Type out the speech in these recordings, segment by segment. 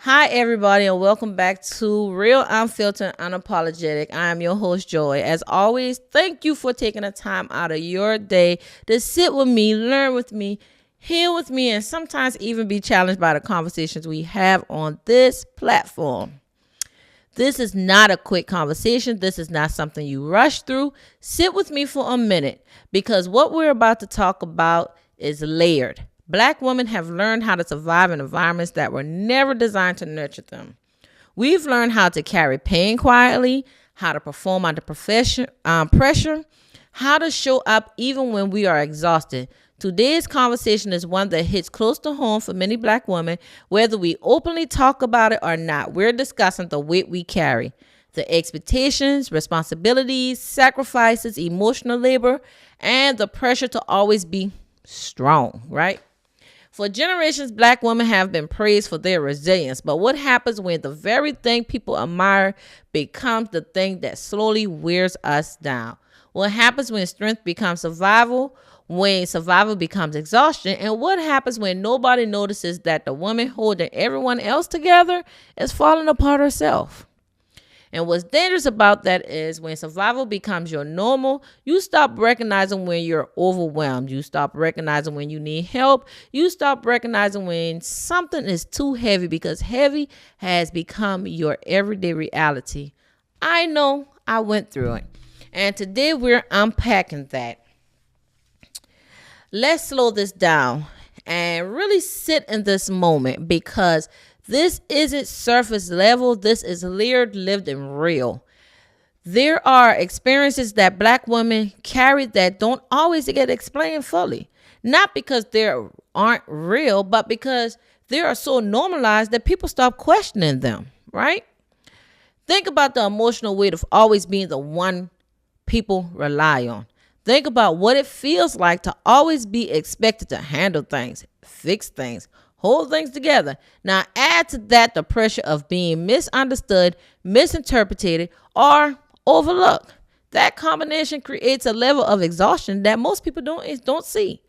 Hi, everybody, and welcome back to Real Unfiltered Unapologetic. I am your host, Joy. As always, thank you for taking the time out of your day to sit with me, learn with me, heal with me, and sometimes even be challenged by the conversations we have on this platform. This is not a quick conversation. This is not something you rush through. Sit with me for a minute because what we're about to talk about is layered. Black women have learned how to survive in environments that were never designed to nurture them. We've learned how to carry pain quietly, how to perform under pressure, how to show up even when we are exhausted. Today's conversation is one that hits close to home for many Black women, whether we openly talk about it or not. We're discussing the weight we carry, the expectations, responsibilities, sacrifices, emotional labor, and the pressure to always be strong, right? For generations, Black women have been praised for their resilience. But what happens when the very thing people admire becomes the thing that slowly wears us down? What happens when strength becomes survival, when survival becomes exhaustion? And what happens when nobody notices that the woman holding everyone else together is falling apart herself? And what's dangerous about that is when survival becomes your normal, you stop recognizing when you're overwhelmed. You stop recognizing when you need help. You stop recognizing when something is too heavy because heavy has become your everyday reality. I know I went through it. And today we're unpacking that. Let's slow this down and really sit in this moment because this isn't surface level. This is layered, lived, and real. There are experiences that Black women carry that don't always get explained fully. Not because they aren't real, but because they are so normalized that people stop questioning them, right? Think about the emotional weight of always being the one people rely on. Think about what it feels like to always be expected to handle things, fix things, hold things together. Now add to that the pressure of being misunderstood, misinterpreted, or overlooked. That combination creates a level of exhaustion that most people don't see.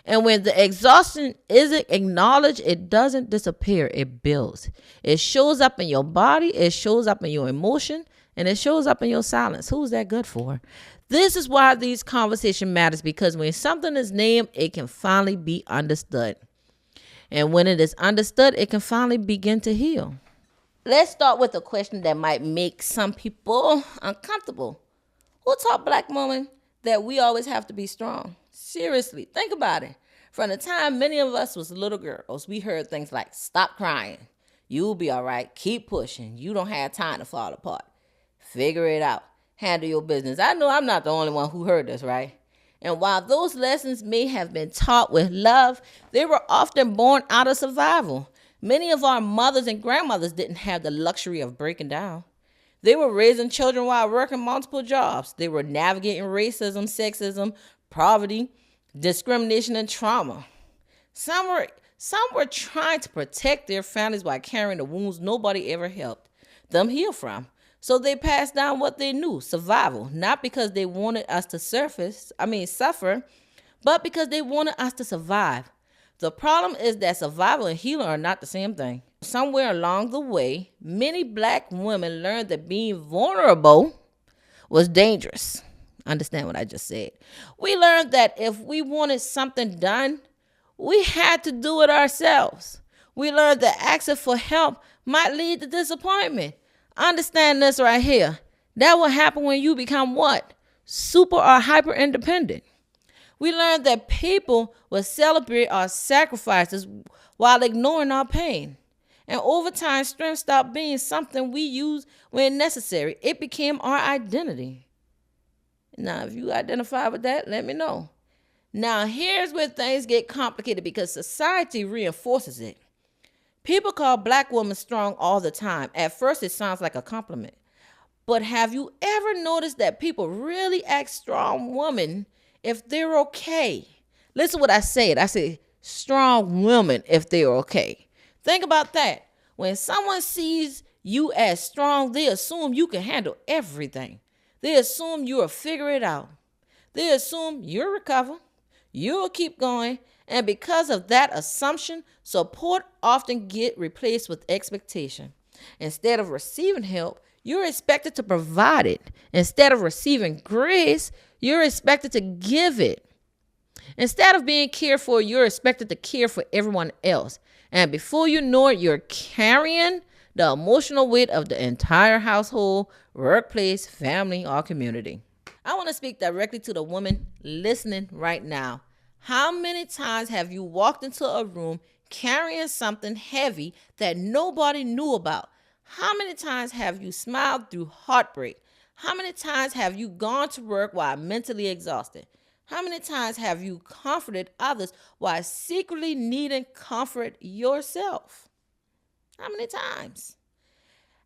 And when the exhaustion isn't acknowledged, it doesn't disappear, it builds. It shows up in your body, it shows up in your emotion, and it shows up in your silence. Who's that good for? This is why these conversation matters, because when something is named, it can finally be understood. And when it is understood, it can finally begin to heal. Let's start with a question that might make some people uncomfortable. Who taught Black women that we always have to be strong? Seriously, think about it. From the time many of us was little girls, we heard things like, stop crying. You'll be all right. Keep pushing. You don't have time to fall apart. Figure it out. Handle your business. I know I'm not the only one who heard this, right? And while those lessons may have been taught with love, they were often born out of survival. Many of our mothers and grandmothers didn't have the luxury of breaking down. They were raising children while working multiple jobs. They were navigating racism, sexism, poverty, discrimination, and trauma. Some were trying to protect their families while carrying the wounds nobody ever helped them heal from. So they passed down what they knew, survival, not because they wanted us to suffer, but because they wanted us to survive. The problem is that survival and healing are not the same thing. Somewhere along the way, many Black women learned that being vulnerable was dangerous. Understand what I just said? We learned that if we wanted something done, we had to do it ourselves. We learned that asking for help might lead to disappointment. Understand this right here. That will happen when you become what? Super or hyper independent. We learned that people will celebrate our sacrifices while ignoring our pain. And over time, strength stopped being something we use when necessary. It became our identity. Now, if you identify with that, let me know. Now, here's where things get complicated because society reinforces it. People call Black women strong all the time. At first, it sounds like a compliment. But have you ever noticed that people really ask strong women if they're okay? Listen what I said. I said strong women if they're okay. Think about that. When someone sees you as strong, they assume you can handle everything. They assume you'll figure it out. They assume you'll recover. You'll keep going. And because of that assumption, support often get replaced with expectation. Instead of receiving help, you're expected to provide it. Instead of receiving grace, you're expected to give it. Instead of being cared for, you're expected to care for everyone else. And before you know it, you're carrying the emotional weight of the entire household, workplace, family, or community. I want to speak directly to the woman listening right now. How many times have you walked into a room carrying something heavy that nobody knew about? How many times have you smiled through heartbreak? How many times have you gone to work while mentally exhausted? How many times have you comforted others while secretly needing comfort yourself? How many times?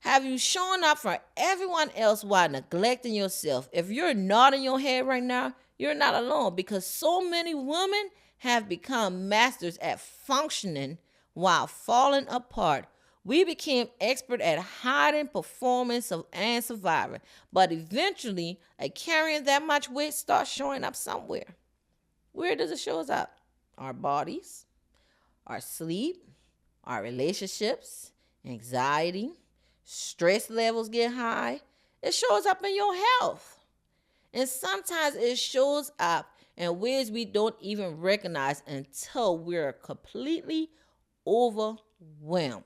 Have you shown up for everyone else while neglecting yourself? If you're nodding your head right now, you're not alone, because so many women have become masters at functioning while falling apart. We became expert at hiding, performance and surviving. But eventually, carrying that much weight starts showing up somewhere. Where does it show up? Our bodies, our sleep, our relationships, anxiety, stress levels get high. It shows up in your health. And sometimes it shows up in ways we don't even recognize until we're completely overwhelmed.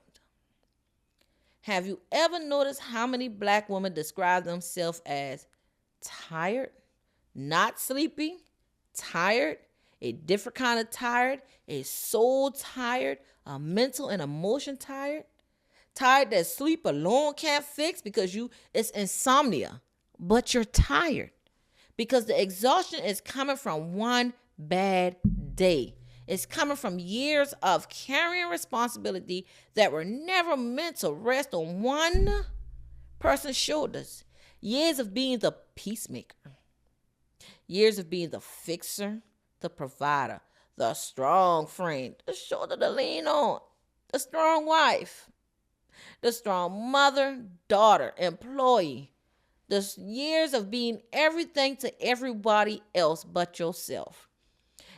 Have you ever noticed how many Black women describe themselves as tired, not sleepy, tired, a different kind of tired, a soul tired, a mental and emotion tired? Tired that sleep alone can't fix because it's insomnia, but you're tired because the exhaustion is coming from one bad day. It's coming from years of carrying responsibility that were never meant to rest on one person's shoulders. Years of being the peacemaker. Years of being the fixer, the provider, the strong friend, the shoulder to lean on, the strong wife, the strong mother, daughter, employee. The years of being everything to everybody else but yourself.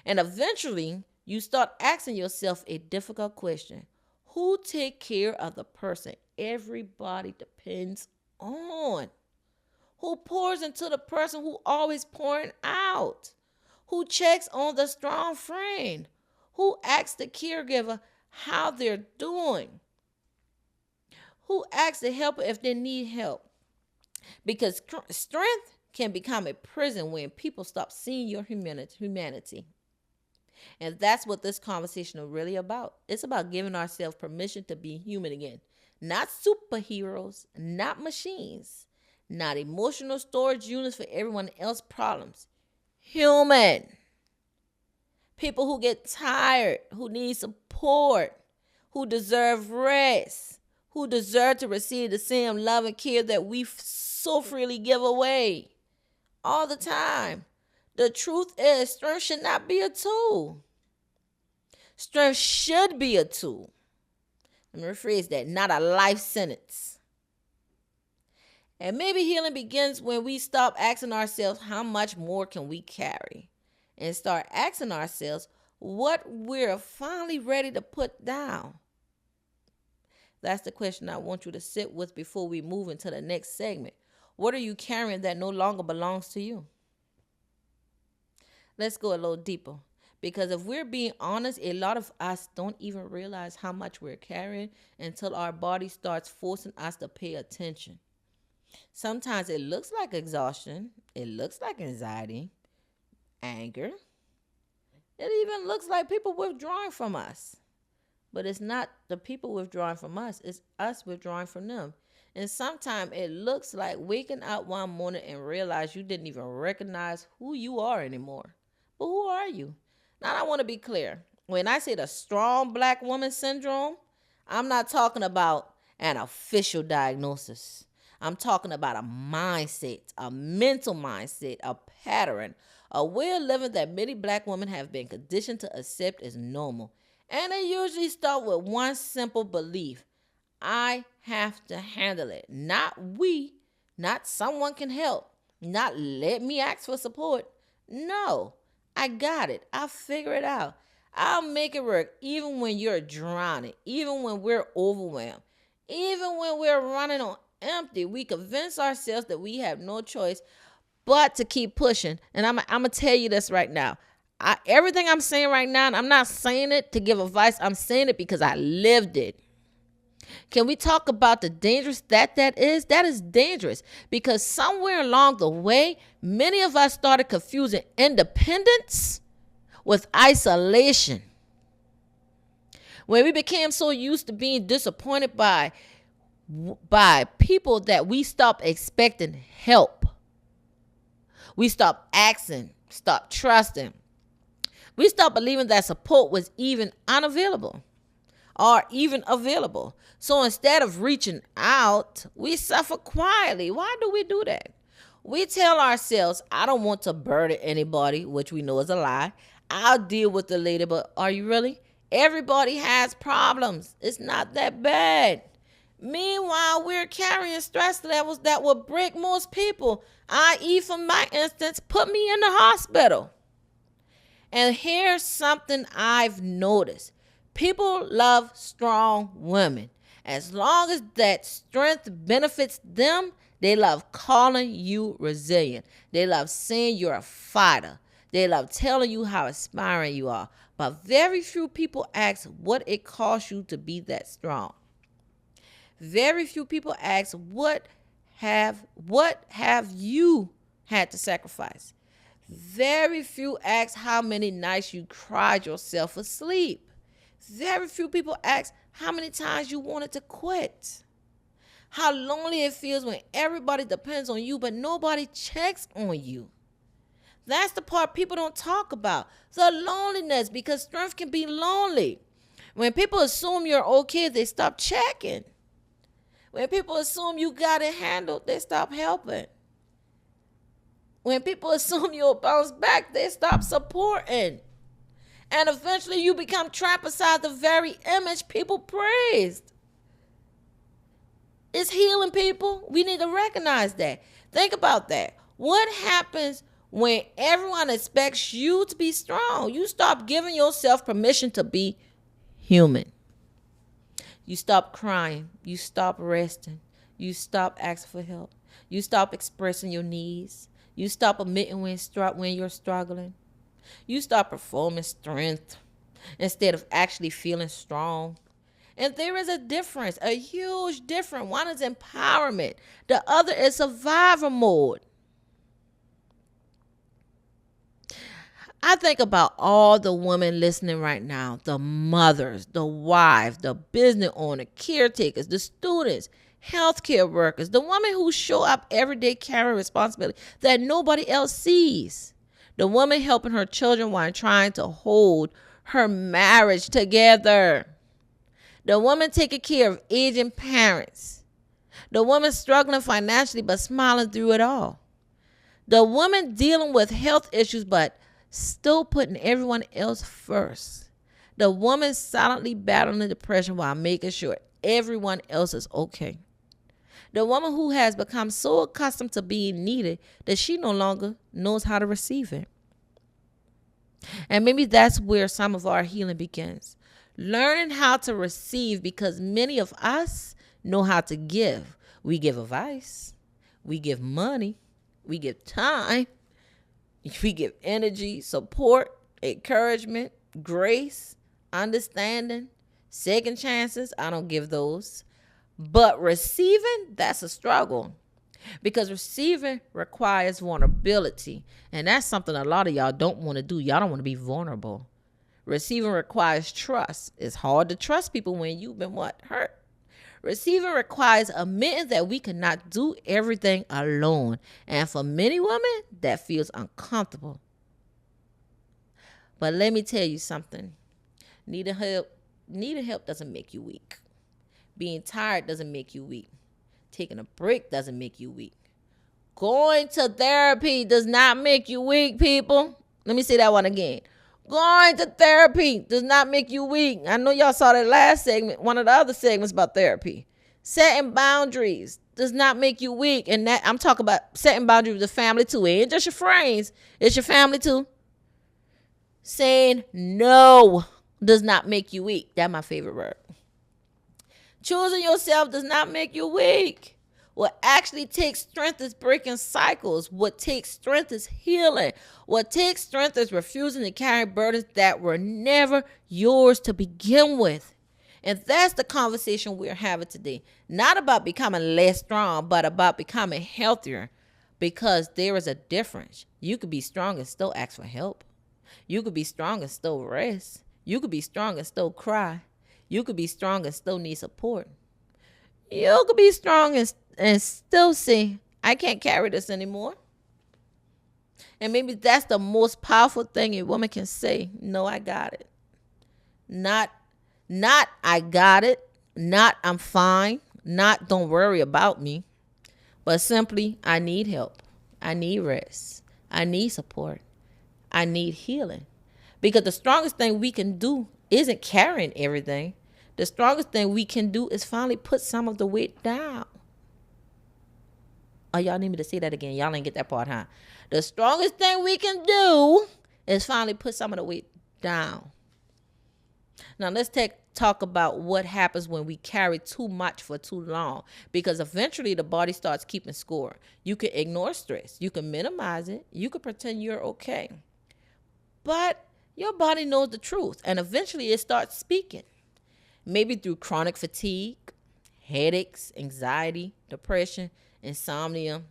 And eventually, you start asking yourself a difficult question. Who take care of the person everybody depends on? Who pours into the person who always pouring out? Who checks on the strong friend? Who asks the caregiver how they're doing? Who asks the helper if they need help? Because strength can become a prison when people stop seeing your humanity. And that's what this conversation is really about. It's about giving ourselves permission to be human again. Not superheroes, not machines, not emotional storage units for everyone else's problems. Human. People who get tired, who need support, who deserve rest, who deserve to receive the same love and care that we so freely give away all the time. The truth is, strength should not be a tool. Strength should be a tool. Let me rephrase that, not a life sentence. And maybe healing begins when we stop asking ourselves, how much more can we carry? And start asking ourselves what we're finally ready to put down. That's the question I want you to sit with before we move into the next segment. What are you carrying that no longer belongs to you? Let's go a little deeper. Because if we're being honest, a lot of us don't even realize how much we're carrying until our body starts forcing us to pay attention. Sometimes it looks like exhaustion. It looks like anxiety, anger. It even looks like people withdrawing from us. But it's not the people withdrawing from us. It's us withdrawing from them. And sometimes it looks like waking up one morning and realize you didn't even recognize who you are anymore. But who are you? Now, I want to be clear. When I say the strong Black woman syndrome, I'm not talking about an official diagnosis. I'm talking about a mindset, a mental mindset, a pattern, a way of living that many Black women have been conditioned to accept as normal. And it usually starts with one simple belief. I have to handle it. Not we, not someone can help, not let me ask for support. No, I got it. I'll figure it out. I'll make it work even when you're drowning, even when we're overwhelmed, even when we're running on empty. We convince ourselves that we have no choice but to keep pushing. And I'm going to tell you this right now. Everything I'm saying right now, and I'm not saying it to give advice. I'm saying it because I lived it. Can we talk about the dangerous that is? That is dangerous because somewhere along the way, many of us started confusing independence with isolation. When we became so used to being disappointed by people that we stopped expecting help. We stopped asking, stopped trusting. We stopped believing that support was even unavailable or even available. So instead of reaching out, we suffer quietly. Why do we do that? We tell ourselves, I don't want to burden anybody, which we know is a lie. I'll deal with it later, but are you really? Everybody has problems. It's not that bad. Meanwhile, we're carrying stress levels that will break most people, i.e., for my instance, put me in the hospital. And here's something I've noticed. People love strong women. As long as that strength benefits them, they love calling you resilient. They love saying you're a fighter. They love telling you how inspiring you are. But very few people ask what it costs you to be that strong. Very few people ask what have you had to sacrifice. Very few ask how many nights you cried yourself asleep. Very few people ask how many times you wanted to quit. How lonely it feels when everybody depends on you, but nobody checks on you. That's the part people don't talk about. The loneliness, because strength can be lonely. When people assume you're okay, they stop checking. When people assume you got it handled, they stop helping. When people assume you'll bounce back, they stop supporting. And eventually you become trapped beside the very image people praised. It's healing, people. We need to recognize that. Think about that. What happens when everyone expects you to be strong? You stop giving yourself permission to be human. You stop crying. You stop resting. You stop asking for help. You stop expressing your needs. You stop admitting when you're struggling. You stop performing strength instead of actually feeling strong. And there is a difference, a huge difference. One is empowerment. The other is survival mode. I think about all the women listening right now, the mothers, the wives, the business owners, caretakers, the students, healthcare workers, the women who show up every day carrying responsibility that nobody else sees. The woman helping her children while trying to hold her marriage together. The woman taking care of aging parents. The woman struggling financially but smiling through it all. The woman dealing with health issues but still putting everyone else first. The woman silently battling depression while making sure everyone else is okay. The woman who has become so accustomed to being needed that she no longer knows how to receive it. And maybe that's where some of our healing begins. Learning how to receive, because many of us know how to give. We give advice. We give money. We give time. We give energy, support, encouragement, grace, understanding, second chances. I don't give those. But receiving, that's a struggle. Because receiving requires vulnerability. And that's something a lot of y'all don't want to do. Y'all don't want to be vulnerable. Receiving requires trust. It's hard to trust people when you've been hurt. Receiving requires admitting that we cannot do everything alone. And for many women, that feels uncomfortable. But let me tell you something. Needing help doesn't make you weak. Being tired doesn't make you weak. Taking a break doesn't make you weak. Going to therapy does not make you weak, people. Let me say that one again. Going to therapy does not make you weak. I know y'all saw that last segment, one of the other segments about therapy. Setting boundaries does not make you weak. And that I'm talking about setting boundaries with the family too. It ain't just your friends. It's your family too. Saying no does not make you weak. That's my favorite word. Choosing yourself does not make you weak. What actually takes strength is breaking cycles. What takes strength is healing. What takes strength is refusing to carry burdens that were never yours to begin with. And that's the conversation we're having today. Not about becoming less strong, but about becoming healthier. Because there is a difference. You could be strong and still ask for help. You could be strong and still rest. You could be strong and still cry. You could be strong and still need support. You could be strong and still say, I can't carry this anymore. And maybe that's the most powerful thing a woman can say. No, I got it. Not I got it. Not I'm fine. Not don't worry about me. But simply, I need help. I need rest. I need support. I need healing. Because the strongest thing we can do isn't carrying everything. The strongest thing we can do is finally put some of the weight down. Oh, y'all need me to say that again. Y'all didn't get that part, huh? The strongest thing we can do is finally put some of the weight down. Now, let's talk about what happens when we carry too much for too long. Because eventually the body starts keeping score. You can ignore stress. You can minimize it. You can pretend you're okay. But your body knows the truth. And eventually it starts speaking. Maybe through chronic fatigue, headaches, anxiety, depression, insomnia,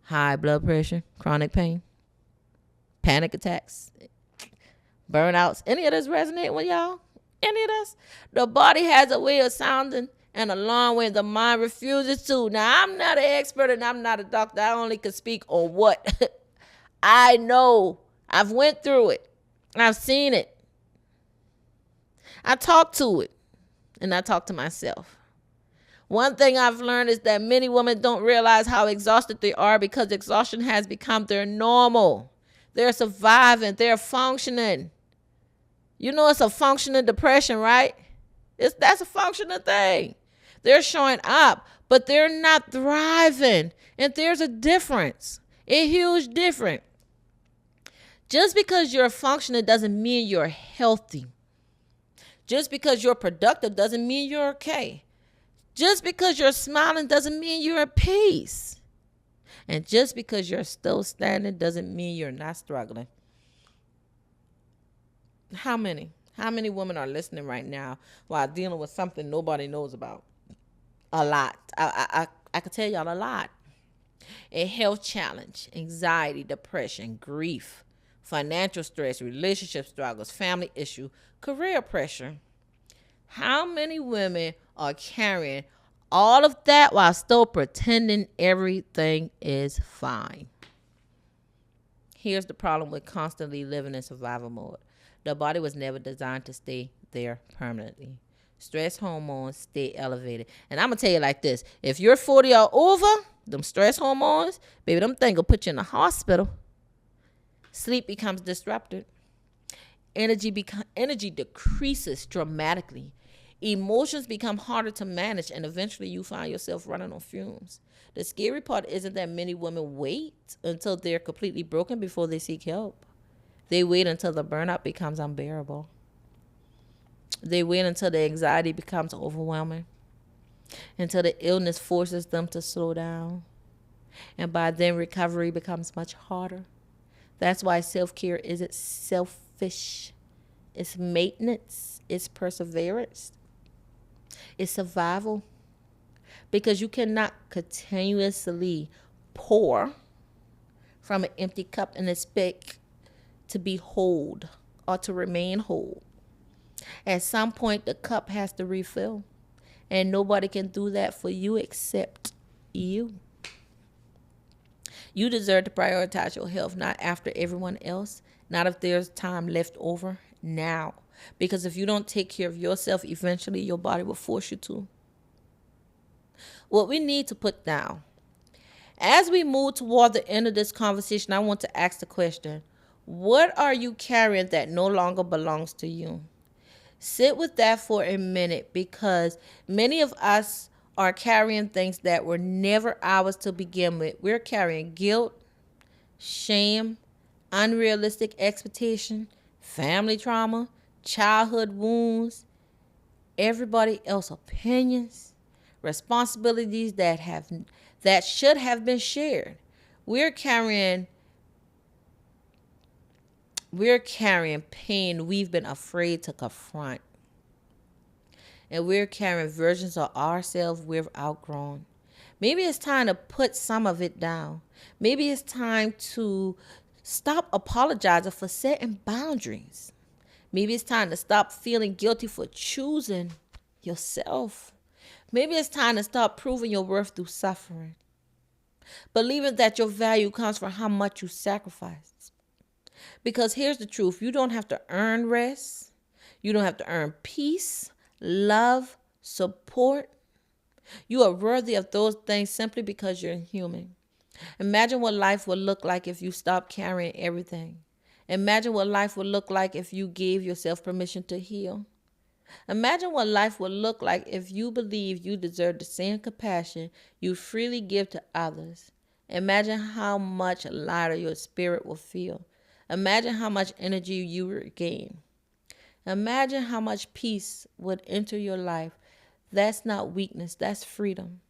high blood pressure, chronic pain, panic attacks, burnouts. Any of this resonate with y'all? Any of this? The body has a way of sounding an alarm when the mind refuses to. Now, I'm not an expert and I'm not a doctor. I only can speak on what I know. I've went through it. I've seen it. I talk to it. And I talk to myself. One thing I've learned is that many women don't realize how exhausted they are because exhaustion has become their normal. They're surviving. They're functioning. You know it's a functioning depression, right? That's a functioning thing. They're showing up, but they're not thriving. And there's a difference. A huge difference. Just because you're functioning doesn't mean you're healthy. Just because you're productive doesn't mean you're okay. Just because you're smiling doesn't mean you're at peace. And just because you're still standing doesn't mean you're not struggling. How many women are listening right now while dealing with something nobody knows about? A lot. I could tell y'all a lot. A health challenge, anxiety, depression, grief, financial stress, relationship struggles, family issue, career pressure. How many women are carrying all of that while still pretending everything is fine? Here's the problem with constantly living in survival mode. The body was never designed to stay there permanently. Stress hormones stay elevated. And I'm going to tell you like this. If you're 40 or over, them stress hormones, baby, them things will put you in the hospital. Sleep becomes disrupted. Energy decreases dramatically. Emotions become harder to manage, and eventually you find yourself running on fumes. The scary part isn't that many women wait until they're completely broken before they seek help. They wait until the burnout becomes unbearable. They wait until the anxiety becomes overwhelming, until the illness forces them to slow down. And by then, recovery becomes much harder. That's why self-care isn't selfish. It's maintenance. It's perseverance. It's survival. Because you cannot continuously pour from an empty cup and expect to be whole or to remain whole. At some point, the cup has to refill. And nobody can do that for you except you. You deserve to prioritize your health, not after everyone else, not if there's time left over, now. Because if you don't take care of yourself, eventually your body will force you to. What we need to put down. As we move toward the end of this conversation, I want to ask the question, what are you carrying that no longer belongs to you? Sit with that for a minute, because many of us are carrying things that were never ours to begin with. We're carrying guilt, shame, unrealistic expectation, family trauma, childhood wounds, everybody else's opinions, responsibilities that should have been shared. We're carrying pain we've been afraid to confront. And we're carrying versions of ourselves we've outgrown. Maybe it's time to put some of it down. Maybe it's time to stop apologizing for setting boundaries. Maybe it's time to stop feeling guilty for choosing yourself. Maybe it's time to stop proving your worth through suffering. Believing that your value comes from how much you sacrifice. Because here's the truth. You don't have to earn rest. You don't have to earn peace, love, support. You are worthy of those things simply because you're human. Imagine what life would look like if you stopped carrying everything. Imagine what life would look like if you gave yourself permission to heal. Imagine what life would look like if you believed you deserve the same compassion you freely give to others. Imagine how much lighter your spirit will feel. Imagine how much energy you regain. Imagine how much peace would enter your life. That's not weakness, that's freedom.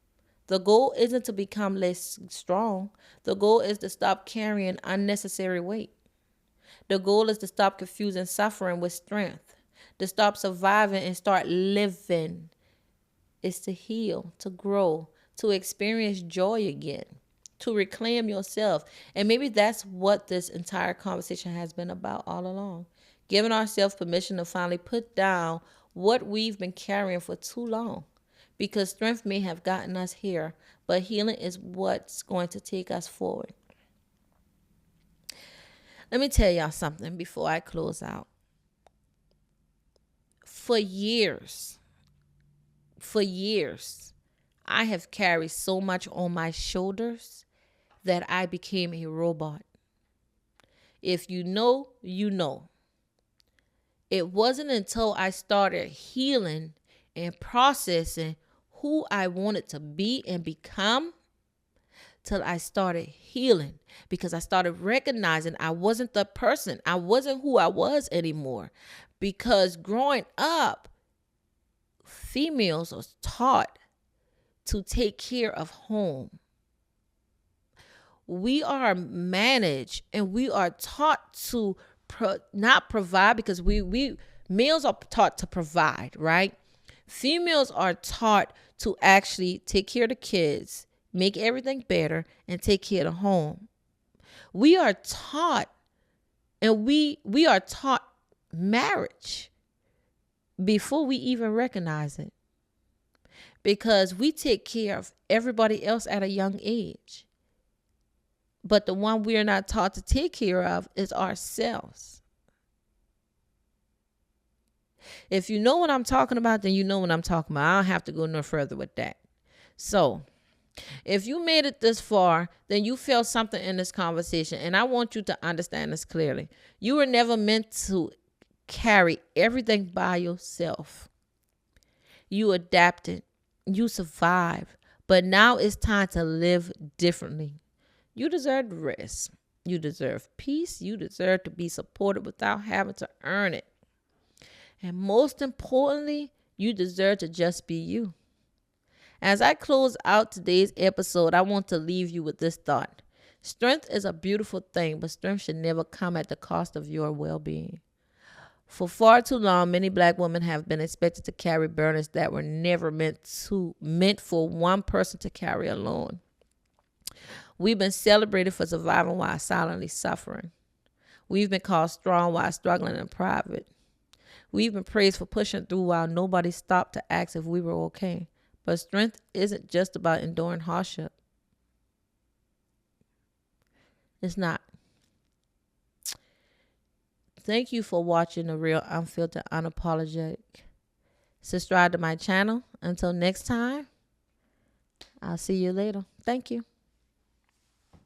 The goal isn't to become less strong. The goal is to stop carrying unnecessary weight. The goal is to stop confusing suffering with strength, to stop surviving and start living. It's to heal, to grow, to experience joy again, to reclaim yourself. And maybe that's what this entire conversation has been about all along. Giving ourselves permission to finally put down what we've been carrying for too long. Because strength may have gotten us here, but healing is what's going to take us forward. Let me tell y'all something before I close out. For years, I have carried so much on my shoulders that I became a robot. If you know, you know. It wasn't until I started healing and processing who I wanted to be and become till I started healing, because I started recognizing I wasn't the person. I wasn't who I was anymore. Because growing up, females are taught to take care of home. We are managed and we are taught to not provide, because we males are taught to provide, right? Females are taught to actually take care of the kids, make everything better, and take care of the home. We are taught, and we are taught marriage before we even recognize it, because we take care of everybody else at a young age. But the one we are not taught to take care of is ourselves. If you know what I'm talking about, then you know what I'm talking about. I don't have to go no further with that. So, if you made it this far, then you felt something in this conversation. And I want you to understand this clearly. You were never meant to carry everything by yourself. You adapted. You survived. But now it's time to live differently. You deserve rest. You deserve peace. You deserve to be supported without having to earn it. And most importantly, you deserve to just be you. As I close out today's episode, I want to leave you with this thought. Strength is a beautiful thing, but strength should never come at the cost of your well-being. For far too long, many Black women have been expected to carry burdens that were never meant for one person to carry alone. We've been celebrated for surviving while silently suffering. We've been called strong while struggling in private. We've been praised for pushing through while nobody stopped to ask if we were okay. But strength isn't just about enduring hardship. It's not. Thank you for watching the Real Unfiltered Unapologetic. Subscribe to my channel. Until next time, I'll see you later. Thank you.